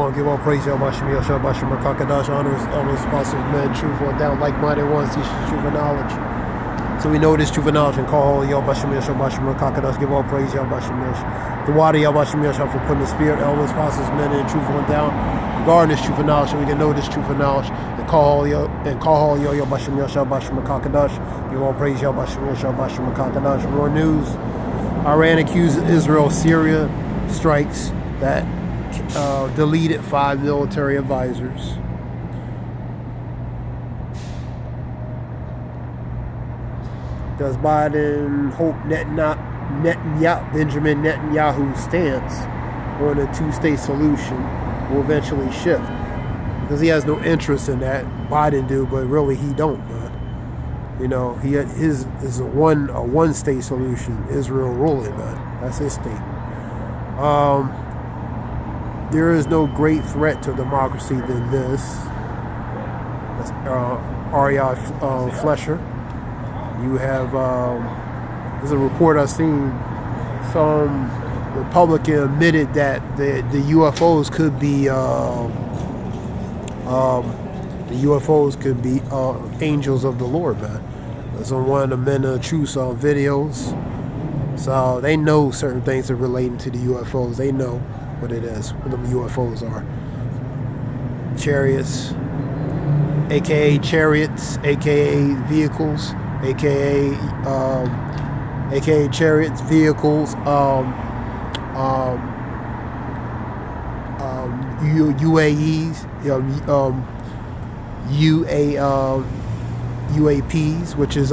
Shalom. Give all praise, Yahweh Shem Yahshua Bashem Rakakadash. Honors, elders, apostles, men, truth, or down like-minded ones, teach the truth and knowledge. So we know this truth and knowledge and call Yahweh Shem Yahshua Bashem Rakakadash. Give all praise, Yahweh Shem Yahshua. The water, Yahweh Shem Yahshua, for putting the spirit, elders, apostles, men, and truth on down. Regarding this truth and knowledge, so we can know this truth and knowledge and call Yahweh Shem Yahshua Bashem Rakakadash. Give all praise, Yahweh Shem Yahshua Bashem Rakakadash. More news. Iran accuses Israel of Syria strikes that deleted 5 military advisors. Does Biden hope Benjamin Netanyahu's stance on a two-state solution will eventually shift? Because he has no interest in that. Biden do, but really he don't, man. You know, his is a one-state solution. Israel ruling, man. That's his state. There is no great threat to democracy than this. That's R.E.I. Flesher. You have, there's a report I've seen, some Republican admitted that the UFOs could be, angels of the Lord, man. That's on one of the Men of the Truth videos. So they know certain things are relating to the UFOs. They know what it is, what the UFOs are. Chariots, aka chariots, aka vehicles, aka chariots, vehicles, UAEs, UAPs, which is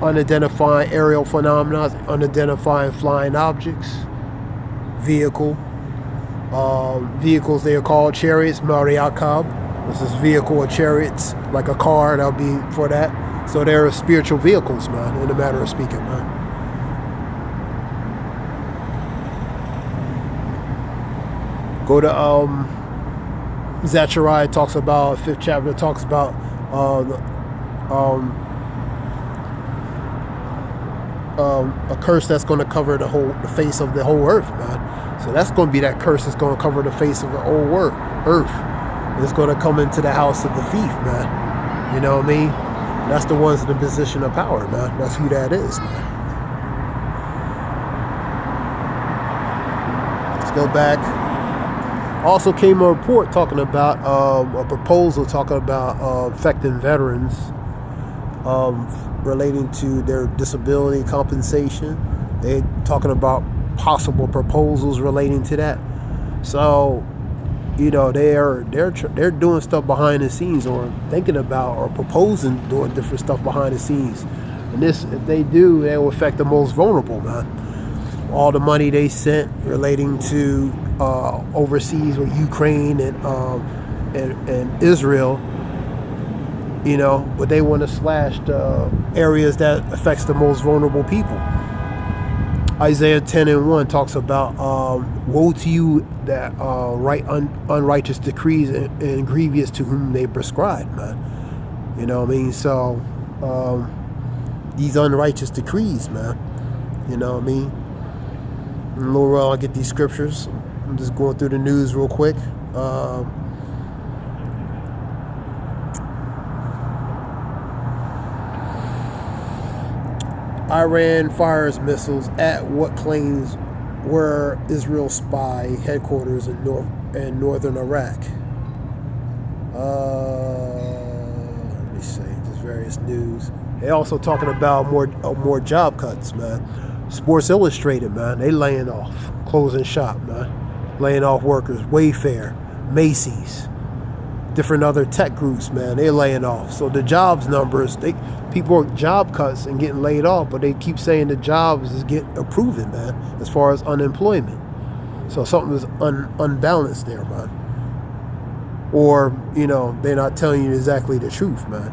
unidentified aerial phenomena, unidentified flying objects, vehicles they are called chariots, Mariakab. This is vehicle or chariots, like a car, that'll be for that. So they're spiritual vehicles, man, in a matter of speaking, man. Go to Zechariah, talks about 5th chapter, talks about a curse that's going to cover the face of the whole earth, man. So that's going to be that curse that's going to cover the face of the whole earth. It's going to come into the house of the thief, man. You know what I mean? That's the ones in the position of power, man. That's who that is, man. Let's go back. Also came a report talking about a proposal talking about affecting veterans relating to their disability compensation. They're talking about possible proposals relating to that. So, you know, they're doing stuff behind the scenes, or thinking about, or proposing doing different stuff behind the scenes. And this, if they do, they will affect the most vulnerable, man. All the money they sent relating to overseas with Ukraine and Israel, you know, but they want to slash the areas that affects the most vulnerable people. Isaiah 10:1 talks about woe to you that write unrighteous decrees and grievous to whom they prescribe, man. You know what I mean? So these unrighteous decrees, man. You know what I mean? And Lord, I'll get these scriptures. I'm just going through the news real quick. Iran fires missiles at what claims were Israel's spy headquarters in northern Iraq. Let me see, just various news. They also talking about more job cuts, man. Sports Illustrated, man, they laying off, closing shop, man, laying off workers. Wayfair, Macy's, different other tech groups, man, they're laying off. So the jobs numbers, people are job cuts and getting laid off, but they keep saying the jobs is improving, man, as far as unemployment. So something is unbalanced there, man. Or, you know, they're not telling you exactly the truth, man.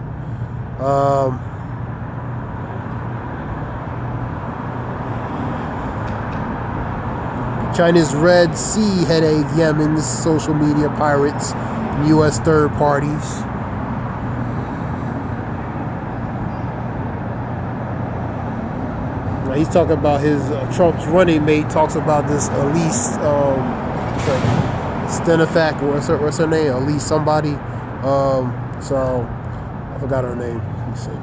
China's Red Sea headache, Yemen's social media pirates, and U.S. third parties. Now he's talking about his Trump's running mate talks about this Elise Stenifak, what's her name? Elise somebody. So I forgot her name. Let me see.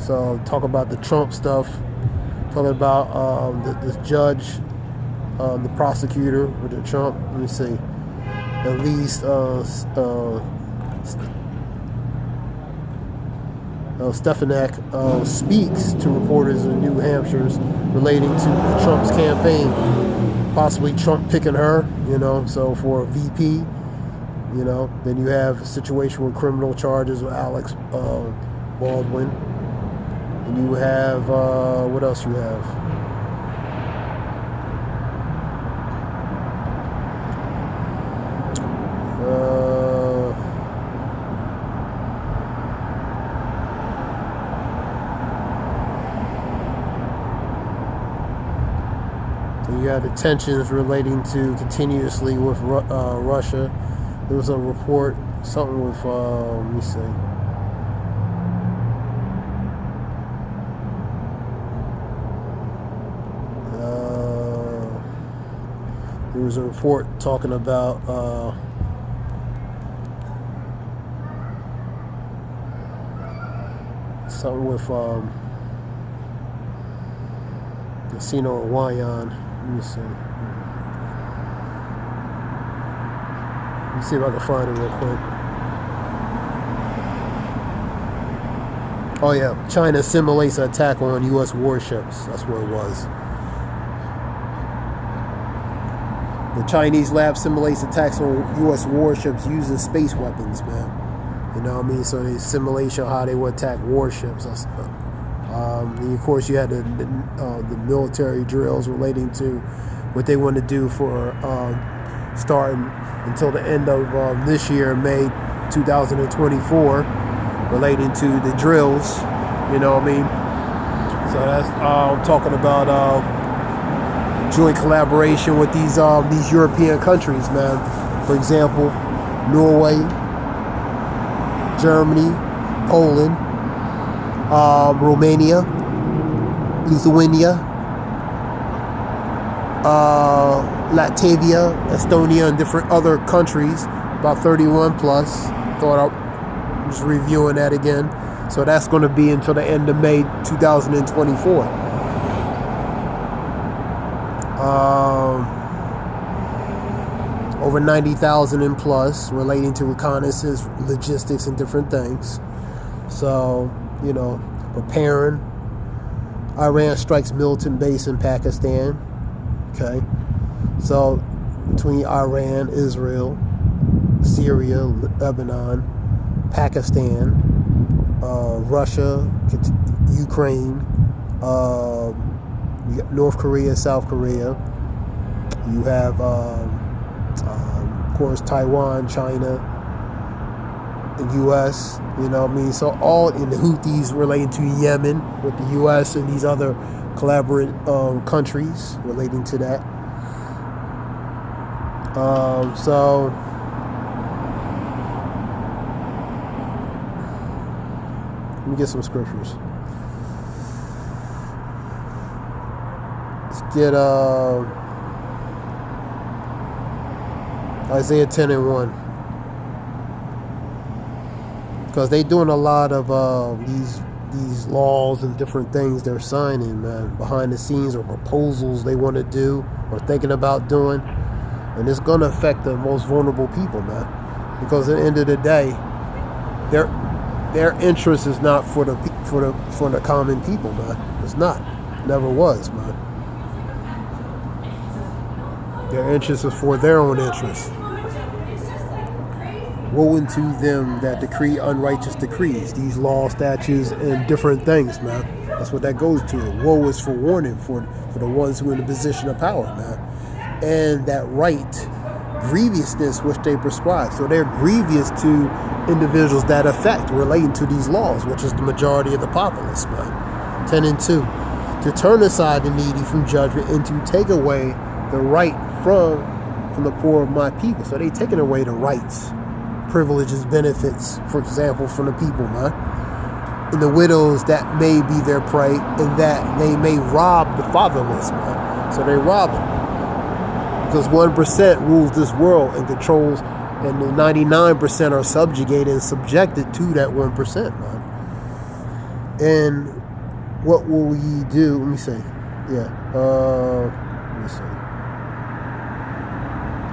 So talk about the Trump stuff. Talking about this judge, the prosecutor with the Trump. Let me see. Elise Stefanik speaks to reporters in New Hampshire relating to Trump's campaign, possibly Trump picking her, so for a VP, then you have a situation with criminal charges with Alex Baldwin, and you have, what else you have? You had the tensions relating to continuously with Russia. There was a report, something with, let me see. There was a report talking about something with Casino Hawaiian. Let me see. Let me see if I can find it real quick. Oh yeah, China simulates an attack on U.S. warships. That's what it was. The Chinese lab simulates attacks on U.S. warships using space weapons, man. You know what I mean? So the simulation of how they would attack warships. And of course, you had the military drills relating to what they want to do for starting until the end of this year, May 2024, relating to the drills. You know what I mean? So that's talking about joint collaboration with these European countries, man. For example, Norway, Germany, Poland, Romania, Lithuania, Latvia, Estonia, and different other countries, about 31 plus. Thought I was reviewing that again. So that's going to be until the end of May 2024. Over 90,000 and plus relating to reconnaissance, logistics, and different things. So, preparing. Iran strikes militant base in Pakistan. Okay. So, between Iran, Israel, Syria, Lebanon, Pakistan, Russia, Ukraine, North Korea, South Korea. You have, of course, Taiwan, China, the U.S., So all in the Houthis relating to Yemen with the U.S. and these other collaborate countries relating to that. So let me get some scriptures. Let's get Isaiah 10 and 1. Because they doing a lot of these laws and different things they're signing, man, behind the scenes, or proposals they want to do or thinking about doing, and it's going to affect the most vulnerable people, man. Because at the end of the day, their interest is not for the common people, man. It's not, never was, man. Their interest is for their own interest. Woe unto them that decree unrighteous decrees, these law, statutes, and different things, man. That's what that goes to. Woe is for warning for the ones who are in a position of power, man. And that right, grievousness which they prescribe. So they're grievous to individuals that affect relating to these laws, which is the majority of the populace, man. 10 and 2. To turn aside the needy from judgment and to take away the right from the poor of my people. So they taking away the rights, privileges, benefits, for example, from the people, man. and the widows that may be their prey, and that they may rob the fatherless, man. So they rob them. Because 1% rules this world and controls, and the 99% are subjugated and subjected to that 1%, man. And what will ye do? Let me see. Yeah. Let me see.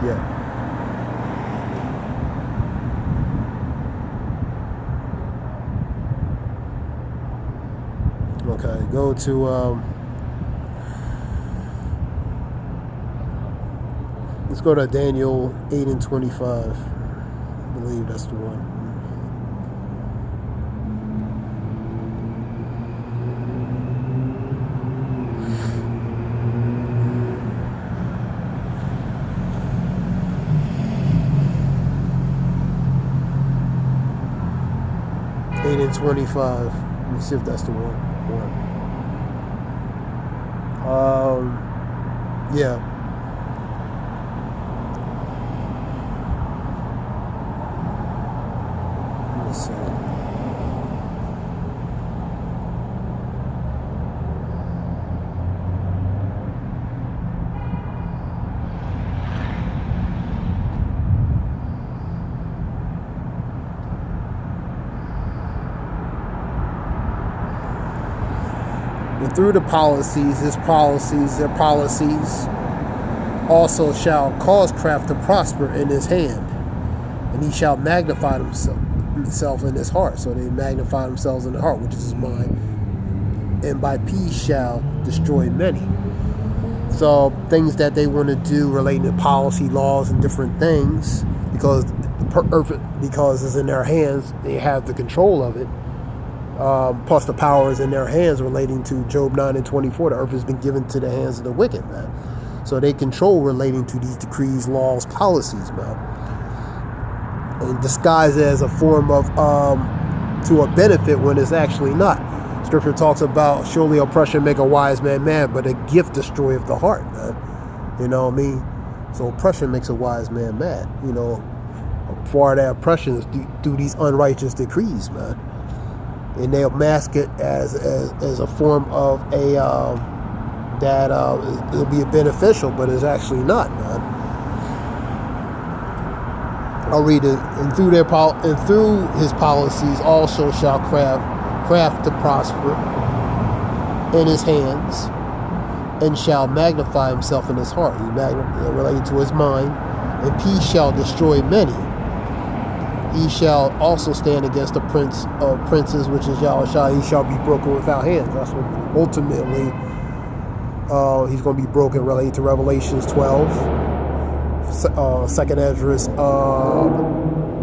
Yeah. Okay, go to let's go to Daniel 8:25. I believe that's the one. Eight and 25. Let me see if that's the one. Yeah. Let's see. And through the policies, their policies also shall cause craft to prosper in his hand, and he shall magnify himself in his heart. So they magnify themselves in the heart, which is his mind, and by peace shall destroy many. So things that they want to do relating to policy, laws, and different things, because it's in their hands, they have the control of it. Plus the power is in their hands, relating to Job 9:24. The earth has been given to the hands of the wicked, man. So they control relating to these decrees, laws, policies, man. And disguised as a form of to a benefit when it's actually not. Scripture talks about surely oppression make a wise man mad, but a gift destroyeth the heart, man. You know what I mean? So oppression makes a wise man mad. You know, for that oppression is through these unrighteous decrees, man. And they'll mask it as a form of a that it'll be beneficial, but it's actually not, man. I'll read it. And through his policies also shall craft to prosper in his hands, and shall magnify himself in his heart. He related to his mind, and peace shall destroy many. He shall also stand against the prince of princes, which is Yahushua. He shall be broken without hands. That's what ultimately he's going to be broken, related to Revelations 12, 2nd Esdras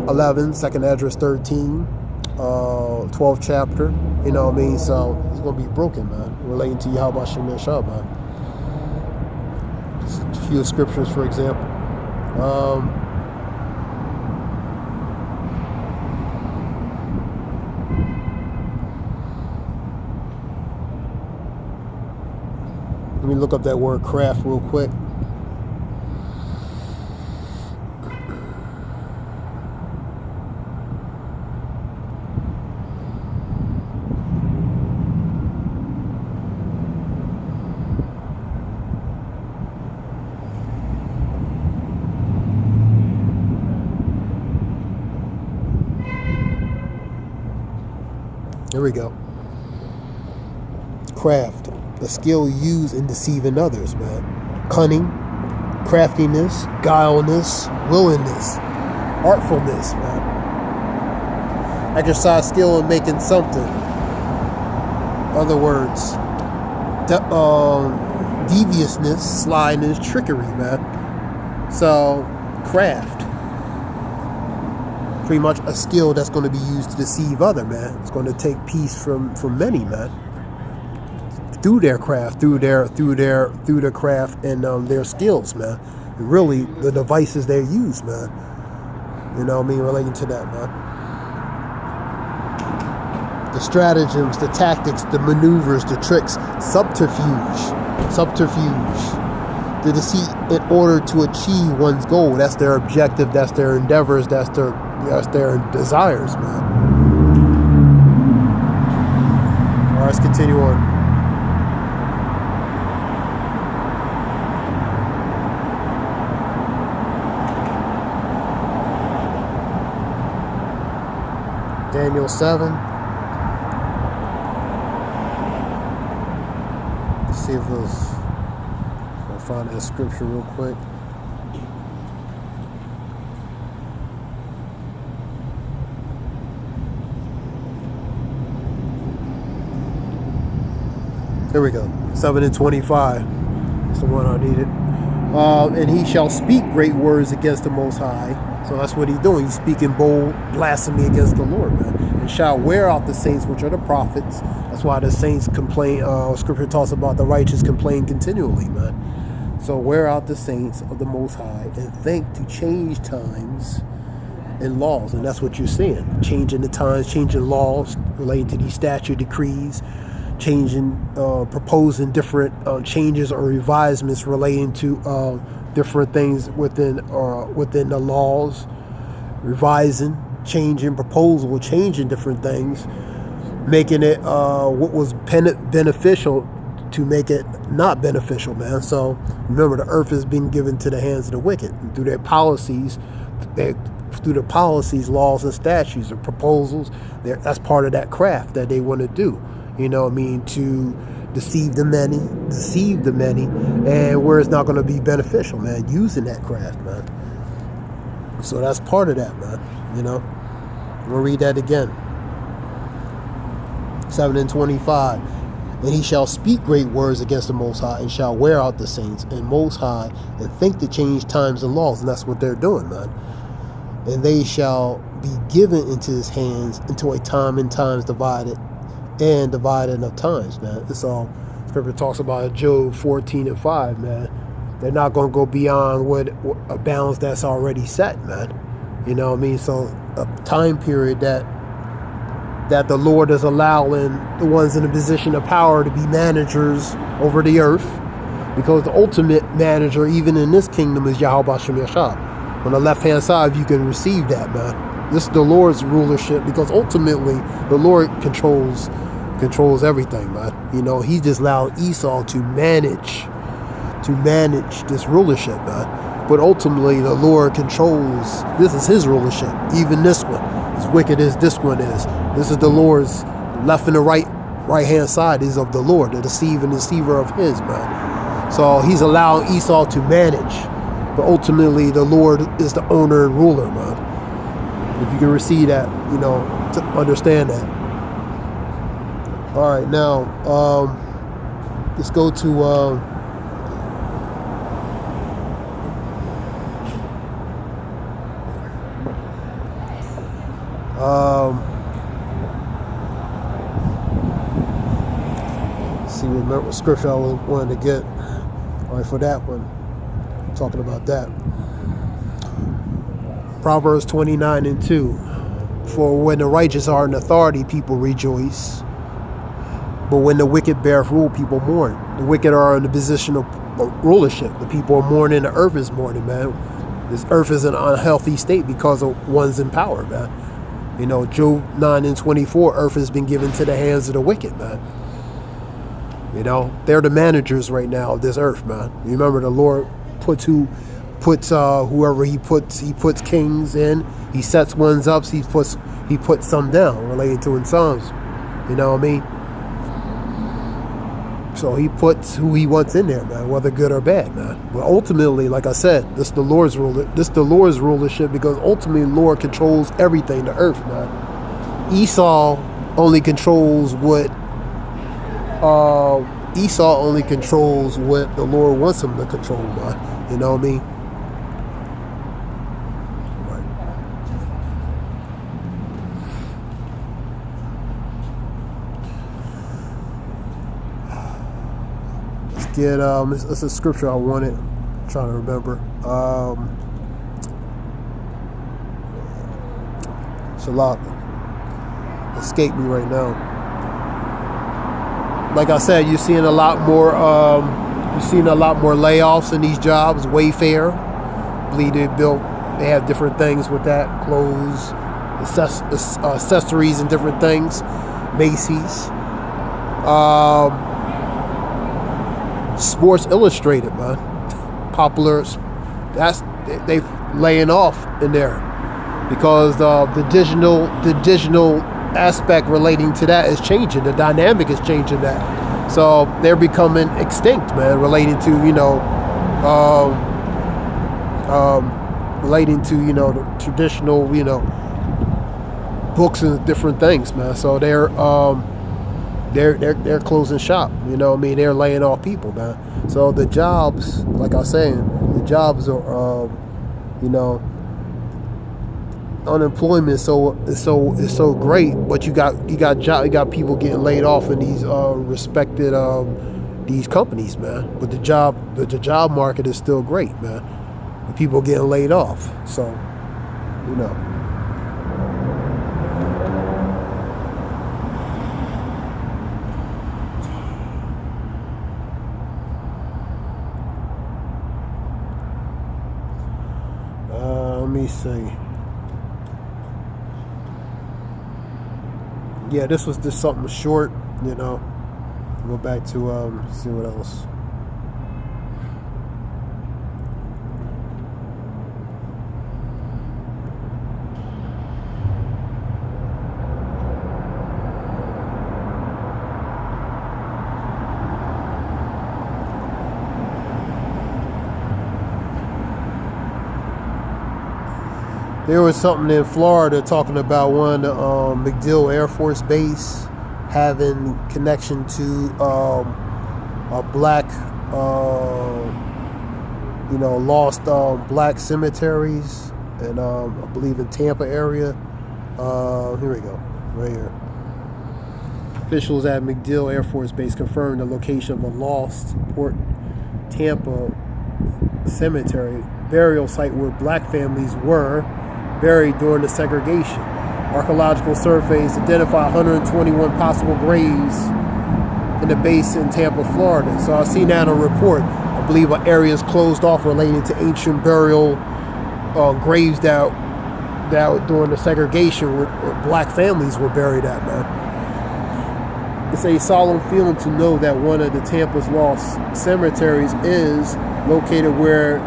11, 2nd Esdras 13, 12th chapter. You know what I mean? So he's going to be broken, man, relating to Yahweh Shem Yeshua, man. Just a few scriptures, for example. Let me look up that word craft real quick. Here we go. Craft. A skill used in deceiving others, man. Cunning, craftiness, guilelessness, willingness, artfulness, man. Exercise skill in making something. Other words, deviousness, slyness, trickery, man. So, craft. Pretty much a skill that's going to be used to deceive other, man. It's going to take peace from many, man. Through their craft, through their craft and their skills, man. And really, the devices they use, man. You know what I mean, relating to that, man. The stratagems, the tactics, the maneuvers, the tricks, subterfuge, the deceit in order to achieve one's goal. That's their objective. That's their endeavors. That's their desires, man. right, let's continue on. Daniel 7. Let's see if I'll find that scripture real quick. Here we go. 7:25. That's the one I needed. And he shall speak great words against the Most High. So that's what he's doing. He's speaking bold blasphemy against the Lord, man. And shall wear out the saints, which are the prophets. That's why the saints complain. Scripture talks about the righteous complain continually, man. So wear out the saints of the Most High and think to change times and laws. And that's what you're seeing. Changing the times, changing laws relating to these statute decrees, proposing different changes or revisements relating to different things within the laws, revising, changing, changing different things, making it what was beneficial to make it not beneficial, man. So remember, the earth is being given to the hands of the wicked and through their policies, laws and statutes or proposals. That's part of that craft that they want to do. You know what I mean? To deceive the many, and where it's not going to be beneficial, man, using that craft, man. So that's part of that, man. You know? We'll read that again. 7:25. And he shall speak great words against the Most High, and shall wear out the saints and Most High, and think to change times and laws. And that's what they're doing, man. And they shall be given into his hands until a time and times divided of times, man. It's all Scripture talks about Job 14:5, man. They're not going to go beyond what a balance that's already set, man. You know what I mean? So a time period that the Lord is allowing the ones in a position of power to be managers over the earth, because the ultimate manager, even in this kingdom, is Yahweh Shem Yashah. On the left-hand side, you can receive that, man. This is the Lord's rulership, because ultimately the Lord controls everything, man. You know, he just allowed Esau to manage this rulership, man. But ultimately the Lord controls, this is his rulership, even this one, as wicked as this one is. This is the Lord's left and the right hand side is of the Lord, the deceiver of his, man. So he's allowing Esau to manage, but ultimately the Lord is the owner and ruler, man. If you can receive that, you know, to understand that. All right, now let's go to see what scripture I wanted to get. All right, for that one, talking about that. Proverbs 29:2. For when the righteous are in authority, people rejoice. But when the wicked bear rule, people mourn. The wicked are in the position of rulership. The people are mourning. The earth is mourning, man. This earth is in an unhealthy state because of one's in power, man. You know, Job 9:24, earth has been given to the hands of the wicked, man. You know, they're the managers right now of this earth, man. You remember the Lord puts whoever he puts kings in. He sets ones up, he puts some down, related to in Psalms. You know what I mean? So he puts who he wants in there, man, whether good or bad, man. But ultimately, like I said, this is the Lord's rulership, because ultimately the Lord controls everything, the earth, man. Esau only controls what the Lord wants him to control, man. You know what I mean? It's a scripture I wanted. I'm trying to remember. Shalak. Escape me right now. Like I said, you're seeing a lot more layoffs in these jobs. Wayfair, they have different things with that, clothes, accessories and different things. Macy's. Sports Illustrated, man. Popular. They laying off in there because the digital aspect relating to that is changing. The dynamic is changing that. So they're becoming extinct, man. Relating to the traditional books and different things, man. So they're closing shop. They're laying off people, man. So the jobs, like I was saying, the jobs are unemployment is so great, but you got people getting laid off in these respected these companies, man. But the job market is still great, man. And people getting laid off, so let me see. Yeah, this was just something short, Go back to see what else. There was something in Florida talking about one MacDill Air Force Base having connection to a black, lost black cemeteries, and I believe in Tampa area. Here we go, right here. Officials at MacDill Air Force Base confirmed the location of a lost Port Tampa cemetery burial site where black families were buried during the segregation. Archaeological surveys identify 121 possible graves in the base in Tampa, Florida. So I've seen that in a report. I believe an area is closed off related to ancient burial graves that during the segregation where black families were buried at, man. It's a solemn feeling to know that one of the Tampa's lost cemeteries is located where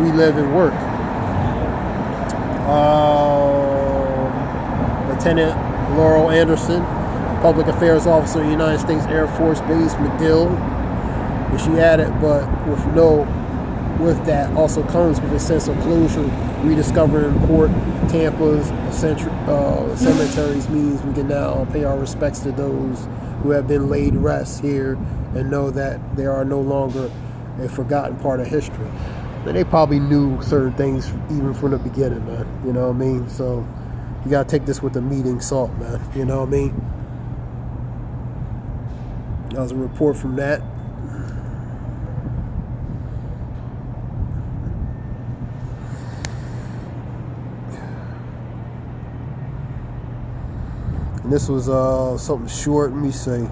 we live and work. Lieutenant Laurel Anderson, Public Affairs Officer, United States Air Force Base, MacDill. And she added, but with that also comes with a sense of closure. Rediscovering Port Tampa's cemeteries means we can now pay our respects to those who have been laid rest here and know that they are no longer a forgotten part of history. But they probably knew certain things even from the beginning, man. You know what I mean? So you gotta take this with a meat salt, man. You know what I mean? That was a report from that. And this was something short. Let me see.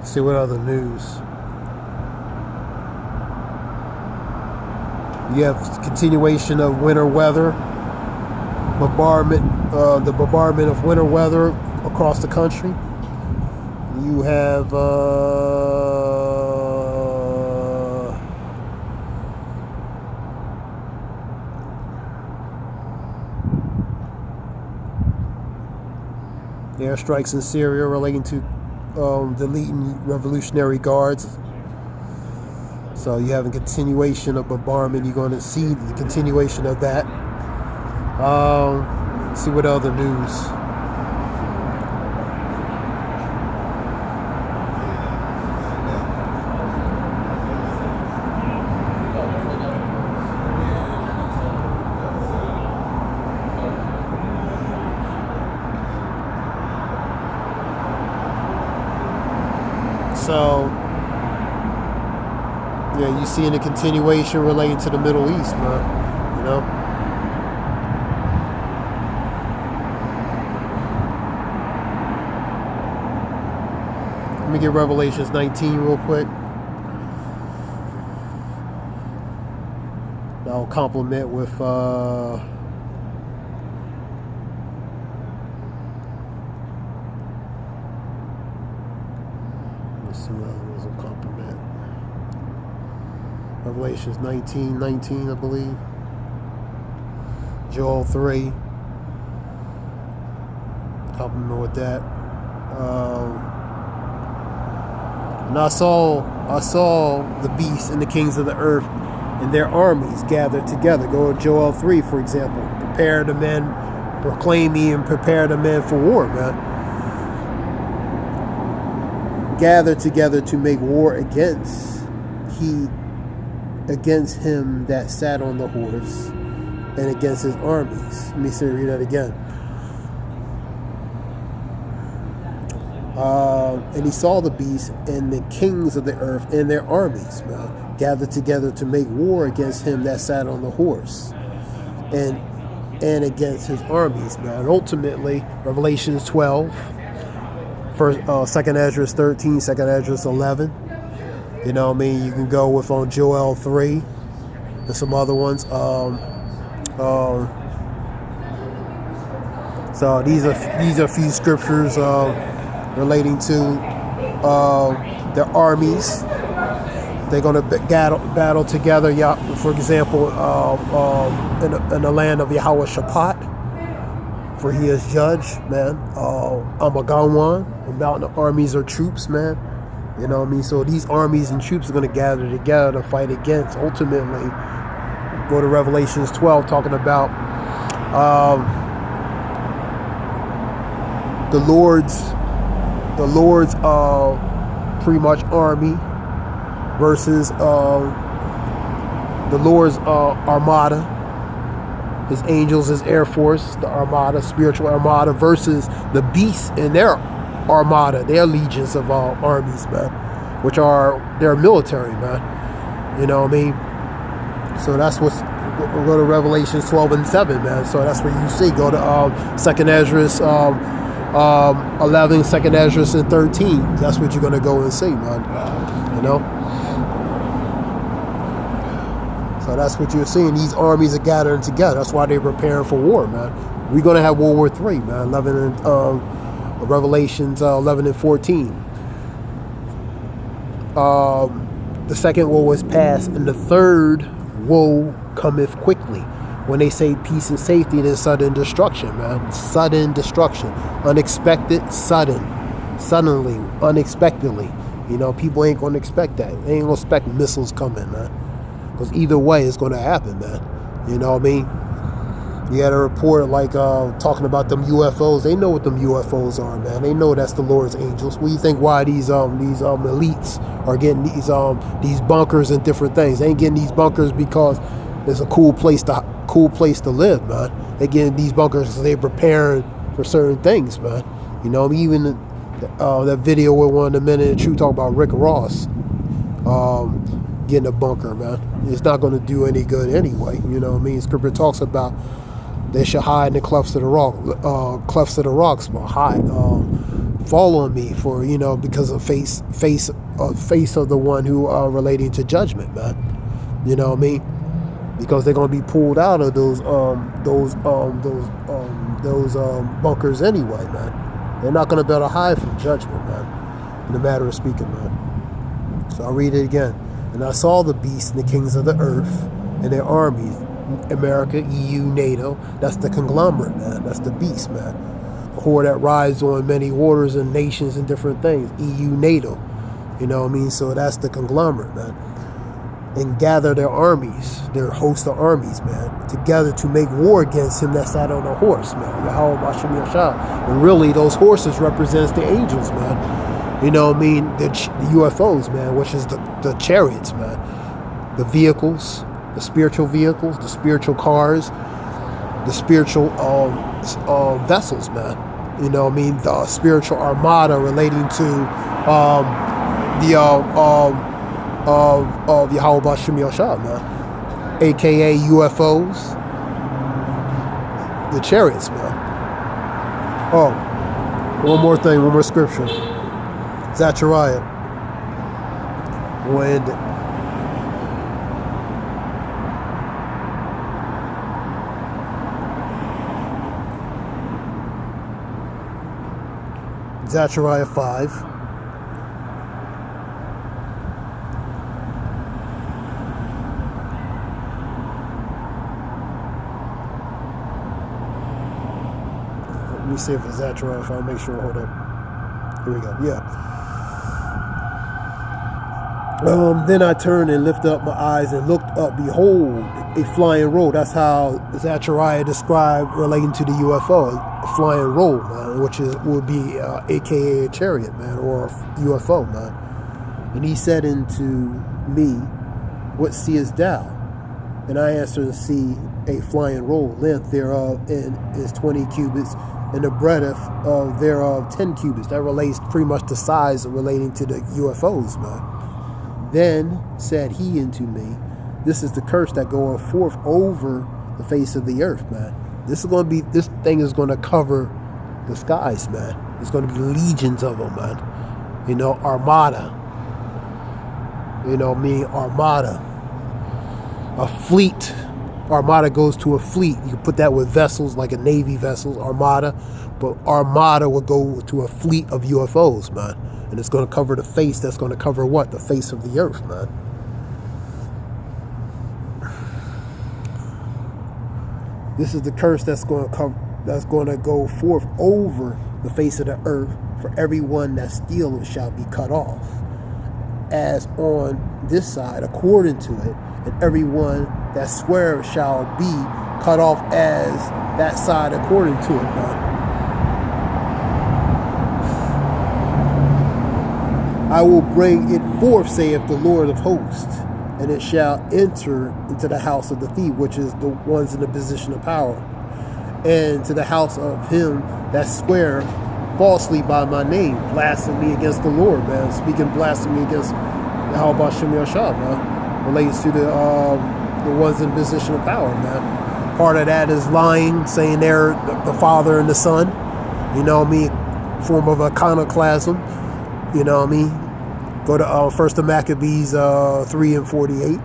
See what other news. You have continuation of winter weather, the bombardment of winter weather across the country. You have airstrikes in Syria relating to deleting Revolutionary Guards. So you have a continuation of bombardment. You're going to see the continuation of that. See what other news. So, yeah, you see in the continuation relating to the Middle East, man. You know. Let me get Revelations 19 real quick. I'll complement with let's see what else will complement. Revelations 19, I believe. Joel 3. Complement with that. And I saw the beasts and the kings of the earth and their armies gathered together. Go to Joel 3, for example. Prepare the men, proclaim ye and prepare the men for war, man. Gather together to make war against him that sat on the horse and against his armies. Let me read that again. And he saw the beasts and the kings of the earth and their armies, man, gathered together to make war against him that sat on the horse and against his armies, man. And ultimately, Revelations 12, first, 2nd Ezra 13, 2nd Ezra 11. You know what I mean? You can go with on Joel 3 and some other ones. So these are a few scriptures relating to their armies. They're going to battle together. Yeah, for example, in the land of Yahweh Shaphat, for he is judge, man. Amaganwan, the mountain of armies or troops, man. You know what I mean? So these armies and troops are going to gather together to fight against. Ultimately, go to Revelations 12, talking about the Lord's pretty much army versus the Lord's armada, his angels, his air force, the armada, spiritual armada, versus the beasts and their armada, their legions of armies, man, which are their military, man. You know what I mean? So that's what's. We'll go to Revelations 12 and 7, man. So that's where you see. Go to 2nd Ezra 11, 2nd Ezra and 13. That's what you're going to go and see, man. You know? So that's what you're seeing. These armies are gathering together. That's why they're preparing for war, man. We're going to have World War III, man. 11 and Revelations 11 and 14. The second woe was past, and the third woe cometh quickly. When they say peace and safety, then sudden destruction, man. Sudden destruction. Unexpected, suddenly, unexpectedly. You know, people ain't going to expect that. They ain't going to expect missiles coming, man. Because either way, it's going to happen, man. You know what I mean? You had a report like talking about them UFOs. They know what them UFOs are, man. They know that's the Lord's angels. What do you think? Why these elites are getting these bunkers and different things? They ain't getting these bunkers because it's a cool place to live, man. They getting these bunkers because they're preparing for certain things, man. You know, even that video with one of the men in the truth talk about Rick Ross getting a bunker, man. It's not going to do any good anyway. You know what I mean? Scripture talks about they should hide in the clefts of the rocks, but hide. Fall on me for, you know, because of face of the one who relating to judgment, man. You know what I mean? Because they're going to be pulled out of those bunkers anyway, man. They're not going to be able to hide from judgment, man. In the matter of speaking, man. So I'll read it again. And I saw the beasts and the kings of the earth and their armies, America, EU, NATO. That's the conglomerate, man. That's the beast, man. A whore that rides on many waters and nations and different things. EU, NATO. You know what I mean? So that's the conglomerate, man. And gather their armies, their host of armies, man, together to make war against him that sat on a horse, man. Yahweh Bashem Yashah. And really, those horses represents the angels, man. You know what I mean? The UFOs, man, which is the chariots, man. The vehicles, the spiritual vehicles, the spiritual cars, the spiritual vessels, man. You know what I mean? The spiritual armada relating to the of Yahweh Bashem Yashab, man, aka UFOs, the chariots, man. Oh, one more thing, one more scripture. Zechariah. We'll end it. Zechariah 5. Let me see if it's Zechariah 5. I'll make sure. Hold up. Here we go. Yeah. Then I turned and lifted up my eyes and looked up. Behold, a flying roll. That's how Zechariah described relating to the UFO. A flying roll, man, which would be AKA a chariot, man, or a UFO, man. And he said unto me, what seest thou? And I answered, and see a flying roll, length thereof is 20 cubits, and the breadth of thereof 10 cubits. That relates pretty much to size relating to the UFOs, man. Then said he unto me, this is the curse that goeth forth over the face of the earth, man. This thing is going to cover the skies, man. There's going to be legions of them, man. You know, armada. You know, meaning armada. A fleet. Armada goes to a fleet. You can put that with vessels, like a Navy vessels, armada. But armada will go to a fleet of UFOs, man. And it's going to cover the face. That's going to cover what? The face of the earth, man. This is the curse that's going to go forth over the face of the earth. For everyone that stealeth shall be cut off, as on this side according to it, and everyone that sweareth shall be cut off as that side according to it, man. I will bring it forth, saith the Lord of hosts, and it shall enter into the house of the thief, which is the ones in the position of power, and to the house of him that sweareth falsely by my name, blasphemy against the Lord, man. Speaking blasphemy against Yahweh Bashem Yashab, man. Relates to the ones in position of power, man. Part of that is lying, saying they're the Father and the Son. You know what I mean? Form of iconoclasm. You know what I mean? Go to First of Maccabees 3 and 48.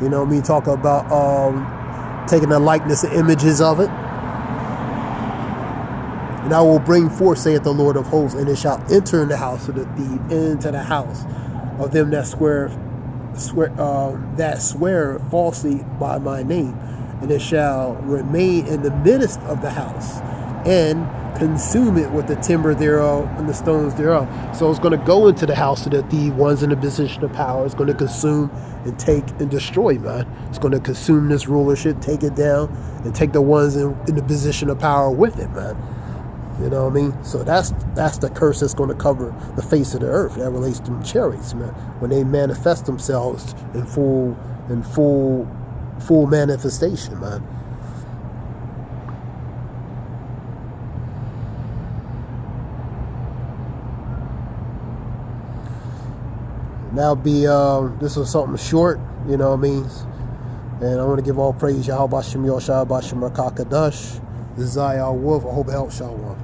You know what I mean? Talk about taking the likeness and images of it. And I will bring forth, saith the Lord of hosts, and it shall enter in the house of the thief, into the house of them that swear falsely by my name, and it shall remain in the midst of the house, and consume it with the timber thereof and the stones thereof. So it's going to go into the house of the thief, ones in the position of power. It's going to consume and take and destroy, man. It's going to consume this rulership, take it down, and take the ones in the position of power with it, man. You know what I mean? So that's the curse that's going to cover the face of the earth. That relates to chariots, man. When they manifest themselves in full manifestation, man. That'll be this was something short, you know what I mean? And I want to give all praise Yahweh Bashem Yoshua Bashem Rakakadash. This is Zayah Wolf. I hope it helps y'all one.